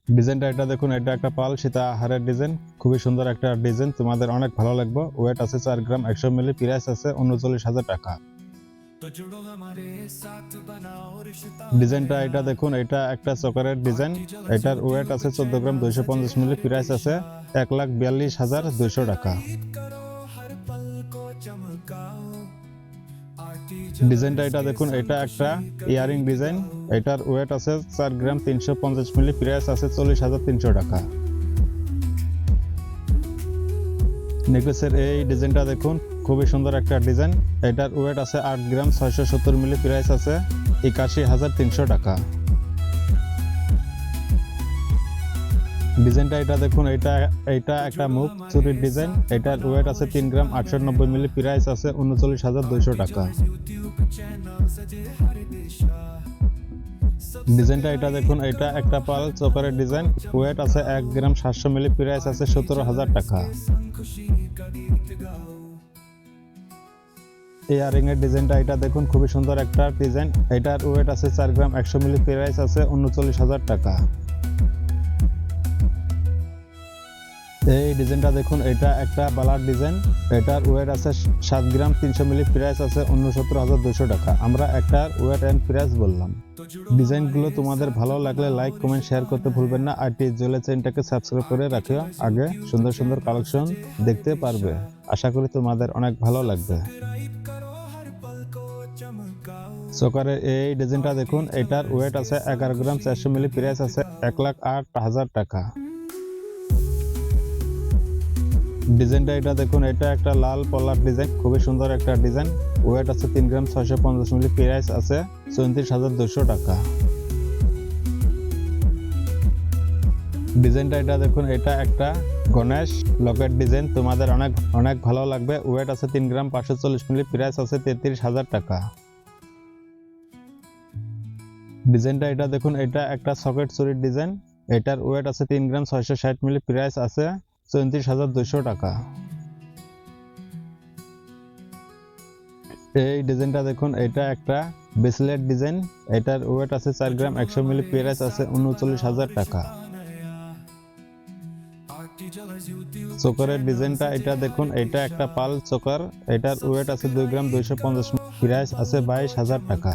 ডিজাইনটা এটা দেখুন, এটা একটা পাল সীতা হারের ডিজাইন, খুবই সুন্দর একটা ডিজাইন, তোমাদের অনেক ভালো লাগবে। ওয়েট আছে 4 গ্রাম, 100 মিলি, প্রাইস আছে 39,000 টাকা। ডিজাইনটা এটা দেখুন, এটা একটা চকারের ডিজাইন, এটার ওয়েট আছে 14 গ্রাম, 250 মিলি, প্রাইস আছে 1,42,200 টাকা। ডিজাইনটা এটা দেখুন, এটা একটা ইয়ারিং ডিজাইন, এটার ওয়েট আছে 4 গ্রাম, 350 মিলি, প্রাইস আছে 40,300 টাকা। নেকলেসের এই ডিজাইনটা দেখুন, খুবই সুন্দর একটা ডিজাইন, এটার ওয়েট আছে 8 গ্রাম, 670 মিলি, প্রাইস আছে 81,300 টাকা। ডিজাইনটা এটা দেখুন, এটা একটা মুখ চুরির ডিজাইন, এটার ওয়েট আছে 3 গ্রাম, 890 মিলি, প্রাইস আছে 39,200 টাকা। ডিজাইনটা এটা দেখুন, এটা একটা পাল চকারের ডিজাইন, ওয়েট আছে 1 গ্রাম, 700 মিলি, প্রাইস আছে 17,000 টাকা। ইয়ারিং এর ডিজাইনটা এটা দেখুন, খুবই সুন্দর একটা ডিজাইন, এটার ওয়েট আছে 4 গ্রাম, 100 মিলি, প্রাইস আছে 39,000 টাকা। এই ডিজাইনটা দেখুন, এটা একটা বালার ডিজাইন, এটার ওয়েট আছে 7 গ্রাম, 300 মিলি, প্রাইস আছে 69,200 টাকা। আমরা একটার ওয়েট এন্ড প্রাইস বললাম। ডিজাইনগুলো তোমাদের ভালো লাগলে লাইক, কমেন্ট, শেয়ার করতে ভুলবেন না। আর টি জুয়েলারি চ্যানেলটাকে সাবস্ক্রাইব করে রাখিও, আগে সুন্দর সুন্দর কালেকশন দেখতে পারবে। আশা করি তোমাদের অনেক ভালো লাগবে। চকারের এই ডিজাইনটা দেখুন, এটার ওয়েট আছে 11 গ্রাম, 400 মিলি, প্রাইস আছে 1,08,000 টাকা। ডিজাইনটা এটা দেখুন, এটা একটা লাল পলার ডিজাইন, খুবই সুন্দর একটা ডিজাইন, ওয়েট আছে 3 গ্রাম, 650 মিলি, প্রাইস আছে 34,200 টাকা। ডিজাইনটা এটা দেখুন, এটা একটা গণেশ লকেট ডিজাইন, তোমাদের অনেক অনেক ভালো লাগবে। ওয়েট আছে 3 গ্রাম, 540 মিলি, প্রাইস আছে 33,000 টাকা। ডিজাইনটা এটা দেখুন, এটা একটা সকেট চুরির ডিজাইন, এটার ওয়েট আছে 3 গ্রাম, 660 মিলি, প্রাইস আছে 34,200 টাকা। এই ডিজাইনটা দেখুন, এটা একটা ব্রেসলেট ডিজাইন, এটার ওয়েট আছে 4 গ্রাম, 100 মিলি, প্রাইস আছে 39,000 টাকা। চোকারের ডিজাইনটা এটা দেখুন, এটা একটা পাল চোকার, এটার ওয়েট আছে 2 গ্রাম, 250 মিলি, প্রাইস আছে 22,000 টাকা।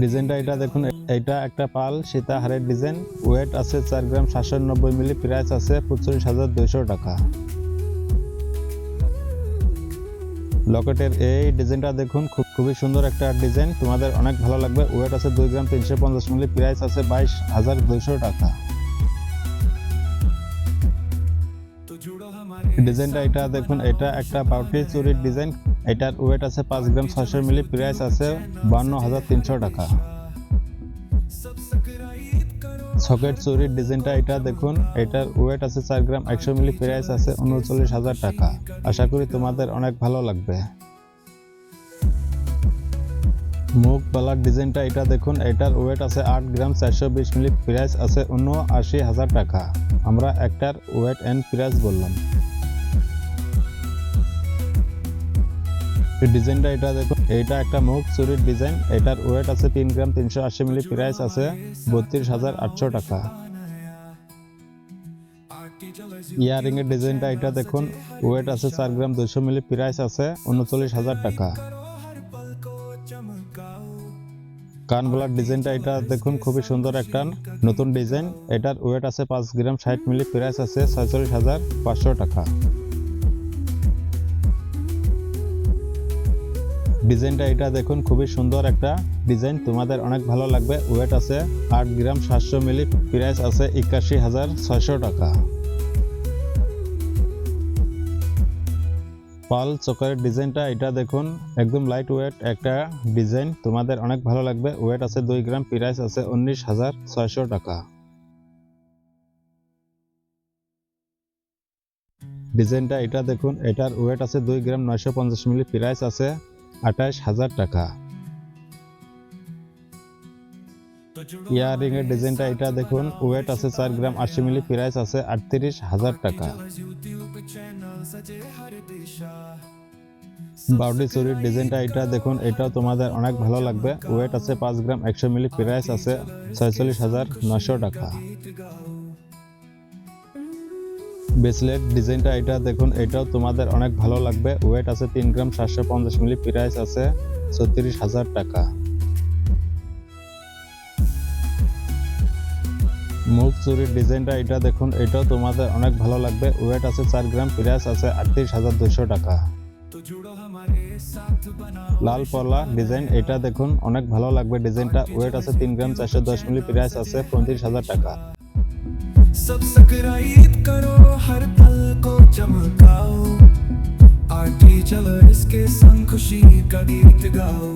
ডিজাইনটা এটা দেখুন, এটা একটা পাল সীতা হারের ডিজাইন, ওয়েট আছে 4 গ্রাম, 790 মিলি, প্রাইস আছে 45,200 টাকা। লকেটের এই ডিজাইনটা দেখুন, খুবই সুন্দর একটা ডিজাইন, তোমাদের অনেক ভালো লাগবে। ওয়েট আছে 2 গ্রাম, 350 মিলি, প্রাইস আছে 22,200 টাকা। ডিজাইনটা এটা দেখুন, এটা একটা পাউটি চুরির ডিজাইন, এটার ওয়েট আছে 5 গ্রাম, 600 মিলি, প্রাইস আছে 52,300 টাকা। সকেট চুরির ডিজাইনটা এটা দেখুন, এটার ওয়েট আছে 4 গ্রাম, 100 মিলি, প্রাইস আছে 39,000 টাকা। আশা করি তোমাদের অনেক ভালো লাগবে। মুখ বালার ডিজাইনটা এটা দেখুন, এটার ওয়েট আছে 8 গ্রাম, 420 মিলি, প্রাইস আছে 79,000 টাকা। আমরা একটার ওয়েট এন্ড প্রাইস বললাম। ডিজাইনটা এটা দেখুন, এটা একটা মুখ চুরির ডিজাইন, এটার ওয়েট আছে 3 গ্রাম, 380 মিলি, প্রাইস আছে 32,800 টাকা। ইয়ারিং এর ডিজাইনটা এটা দেখুন, ওয়েট আছে 4 গ্রাম, 200 মিলি, প্রাইস আছে 39,000 টাকা। কানবালার ডিজাইনটা এটা দেখুন, খুবই সুন্দর একটা নতুন ডিজাইন, এটার ওয়েট আছে 5 গ্রাম, 60 মিলি, প্রাইস আছে 46,500 টাকা। ডিজাইনটা এটা দেখুন, খুবই সুন্দর একটা ডিজাইন, তোমাদের অনেক ভালো লাগবে। ওয়েট আছে 8 গ্রাম, 700 মিলি, প্রাইস আছে 81,600 টাকা। পাল চকারের ডিজাইনটা এটা দেখুন, একদম লাইট ওয়েট একটা ডিজাইন, তোমাদের অনেক ভালো লাগবে। ওয়েট আছে 2 গ্রাম, প্রাইস আছে 19,600 টাকা। ডিজাইনটা এটা দেখুন, এটার ওয়েট আছে 2 গ্রাম, 950 মিলি, প্রাইস আছে 28,000 টাকা। ইয়ারিং এর ডিজাইনটা এটা দেখুন, ওয়েট আছে 4 গ্রাম, 80 মিলি, প্রাইস আছে 38,000 টাকা। বাউডি চুরির ডিজাইনটা এটা দেখুন, এটাও তোমাদের অনেক ভালো লাগবে। ওয়েট আছে 5 গ্রাম, 100 মিলি, প্রাইস আছে 46,900 টাকা। ব্রেসলেট ডিজাইনটা এটা দেখুন, এটাও তোমাদের অনেক ভালো লাগবে। ওয়েট আছে 3 গ্রাম, 750 মিলি, প্রাইস আছে 36,000 টাকা। মুখ চুরির ডিজাইনটা এটা দেখুন, এটাও তোমাদের অনেক ভালো লাগবে। ওয়েট আছে 4 গ্রাম, প্রাইস আছে 38,200 টাকা। লাল পলা ডিজাইন এটা দেখুন, অনেক ভালো লাগবে ডিজাইনটা। ওয়েট আছে 3 গ্রাম, 410 মিলি, প্রাইস আছে 35,000 টাকা। सब्सक्राइब करो, हर पल को चमकाओ, आरटी चलो इसके संग खुशी का गीत गाओ।